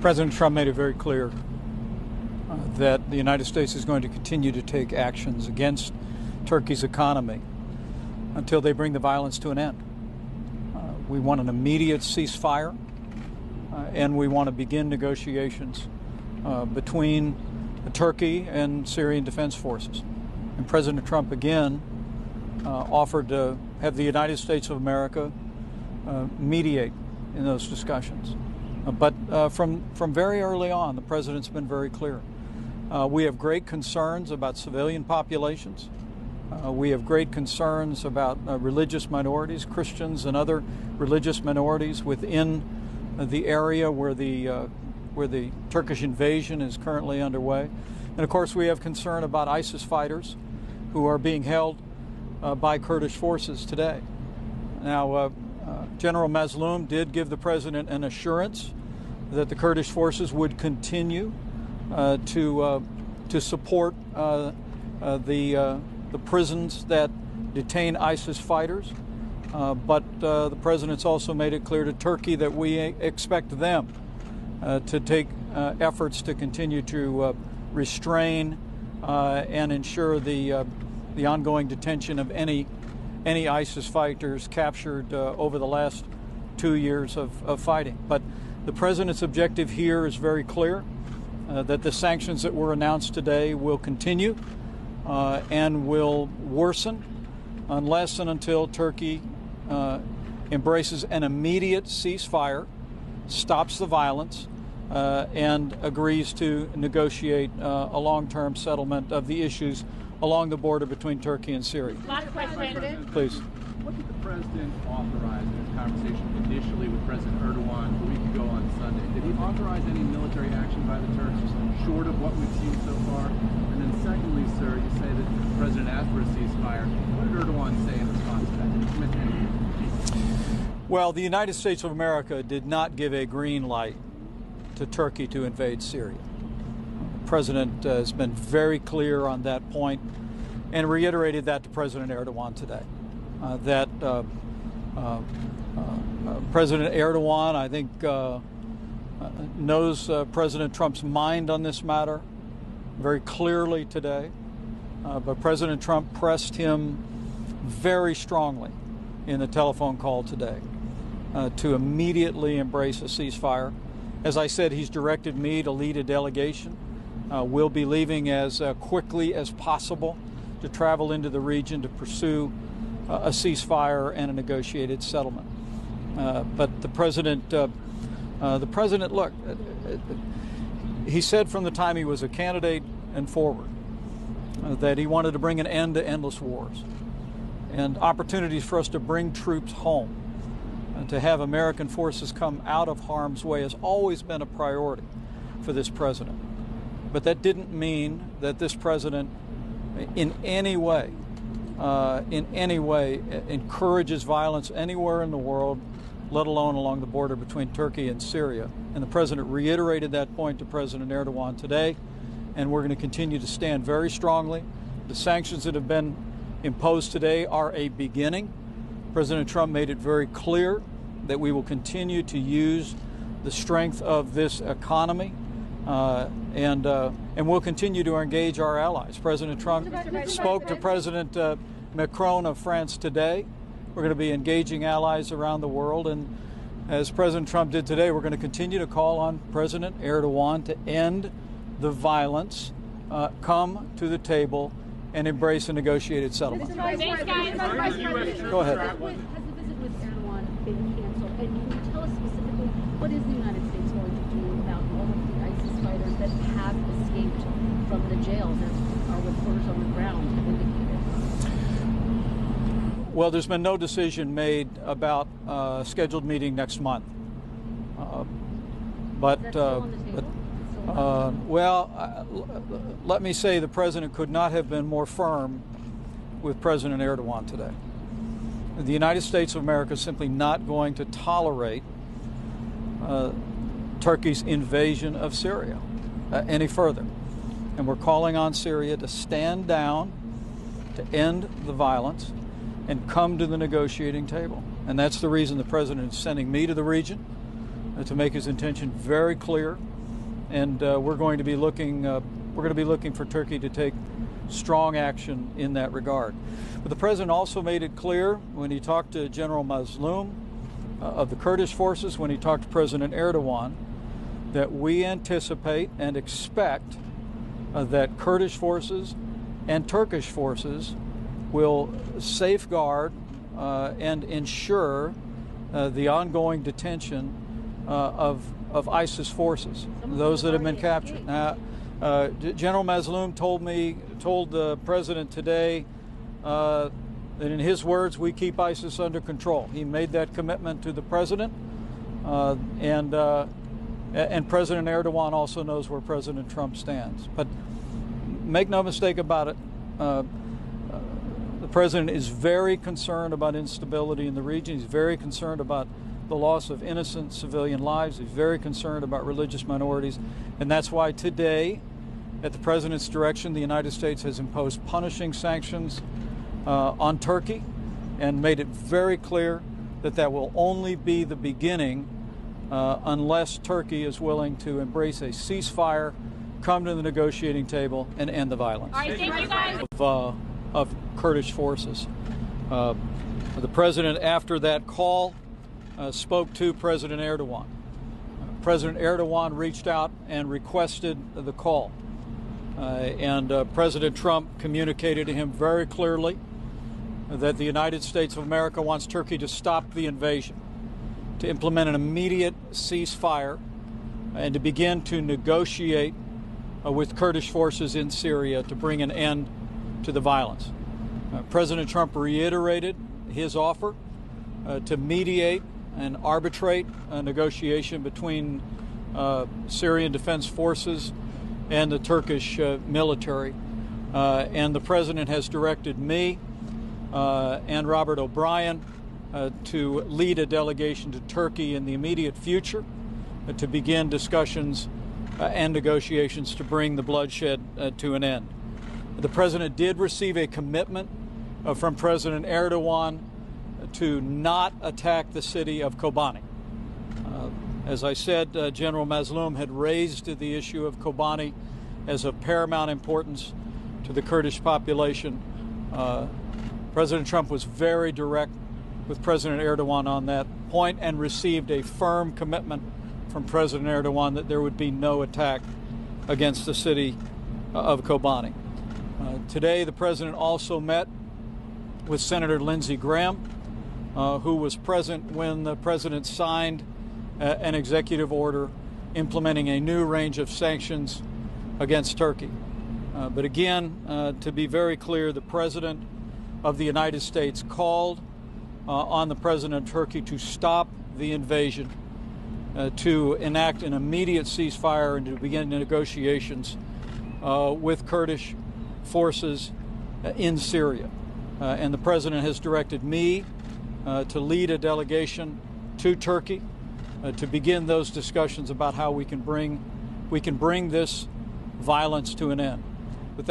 President Trump made it very clear that the United States is going to continue to take actions against Turkey's economy until they bring the violence to an end. We want an immediate ceasefire, and we want to begin negotiations between Turkey and Syrian defense forces. And President Trump again offered to have the United States of America mediate in those discussions. But from very early on, the President's been very clear. We have great concerns about civilian populations. We have great concerns about religious minorities, Christians and other religious minorities within the area where the Turkish invasion is currently underway. And of course we have concern about ISIS fighters who are being held by Kurdish forces today. Now General Mezlum did give the President an assurance that the Kurdish forces would continue to support the prisons that detain ISIS fighters, but the President's also made it clear to Turkey that we expect them to take efforts to continue to restrain and ensure the ongoing detention of any ISIS fighters captured over the last 2 years of fighting. But the President's objective here is very clear, that the sanctions that were announced today will continue and will worsen unless and until Turkey embraces an immediate ceasefire, stops the violence, and agrees to negotiate a long-term settlement of the issues along the border between Turkey and Syria. Please. What did the President authorize in his conversation initially with President Erdogan a week ago on Sunday? Did he authorize any military action by the Turks short of what we've seen so far? And then secondly, sir, you say that the President asked for a ceasefire. What did Erdogan say in response to that? Did he commit to anything? Well, the United States of America did not give a green light to Turkey to invade Syria. The President has been very clear on that point and reiterated that to President Erdogan today. President Erdogan, I think, knows President Trump's mind on this matter very clearly today. But President Trump pressed him very strongly in the telephone call today to immediately embrace a ceasefire. As I said, he's directed me to lead a delegation. We'll be leaving as quickly as possible to travel into the region to pursue a ceasefire and a negotiated settlement. But the President, look, he said from the time he was a candidate and forward that he wanted to bring an end to endless wars and opportunities for us to bring troops home and to have American forces come out of harm's way has always been a priority for this President. But that didn't mean that this President in any way encourages violence anywhere in the world, let alone along the border between Turkey and Syria. And the President reiterated that point to President Erdogan today, and we're going to continue to stand very strongly. The sanctions that have been imposed today are a beginning. President Trump made it very clear that we will continue to use the strength of this economy and we'll continue to engage our allies. President Trump spoke to President Macron of France today. We're going to be engaging allies around the world, and as President Trump did today, we're going to continue to call on President Erdogan to end the violence, come to the table, and embrace a negotiated settlement. Go ahead. Has the visit with Erdogan been canceled? And can you tell us specifically what is the United States going to do about all of the ISIS fighters that have escaped from the jails, as our reporters on the ground have indicated? Well, there's been no decision made about a scheduled meeting next month. Let me say the President could not have been more firm with President Erdogan today. The United States of America is simply not going to tolerate Turkey's invasion of Syria any further. And we're calling on Syria to stand down, to end the violence, and come to the negotiating table. And that's the reason the President is sending me to the region, to make his intention very clear and we're going to be looking for Turkey to take strong action in that regard. But the president also made it clear when he talked to General Măzڵوم of the Kurdish forces, when he talked to President Erdogan, that we anticipate and expect that Kurdish forces and Turkish forces will safeguard and ensure the ongoing detention of ISIS forces, those that have been captured. Now, General Măzڵوم told the president today that in his words, we keep ISIS under control. He made that commitment to the president, and President Erdogan also knows where President Trump stands. But make no mistake about it, the president is very concerned about instability in the region. He's very concerned about the loss of innocent civilian lives. He's very concerned about religious minorities. And that's why today, at the president's direction, the United States has imposed punishing sanctions on Turkey and made it very clear that that will only be the beginning unless Turkey is willing to embrace a ceasefire, come to the negotiating table, and end the violence. All right, thank you guys. Of Kurdish forces. The president, after that call, spoke to President Erdogan. President Erdogan reached out and requested the call. And President Trump communicated to him very clearly that the United States of America wants Turkey to stop the invasion, to implement an immediate ceasefire, and to begin to negotiate with Kurdish forces in Syria to bring an end to the violence. President Trump reiterated his offer to mediate and arbitrate a negotiation between Syrian Defense Forces and the Turkish military. And the president has directed me and Robert O'Brien to lead a delegation to Turkey in the immediate future to begin discussions and negotiations to bring the bloodshed to an end. The president did receive a commitment from President Erdogan to not attack the city of Kobani. As I said, General Măzڵوم had raised the issue of Kobani as of paramount importance to the Kurdish population. President Trump was very direct with President Erdogan on that point and received a firm commitment from President Erdogan that there would be no attack against the city of Kobani. Today, the president also met with Senator Lindsey Graham, who was present when the president signed an executive order implementing a new range of sanctions against Turkey. But again, to be very clear, the President of the United States called on the President of Turkey to stop the invasion, to enact an immediate ceasefire, and to begin negotiations with Kurdish forces in Syria. And the President has directed me to lead a delegation to Turkey to begin those discussions about how we can bring this violence to an end.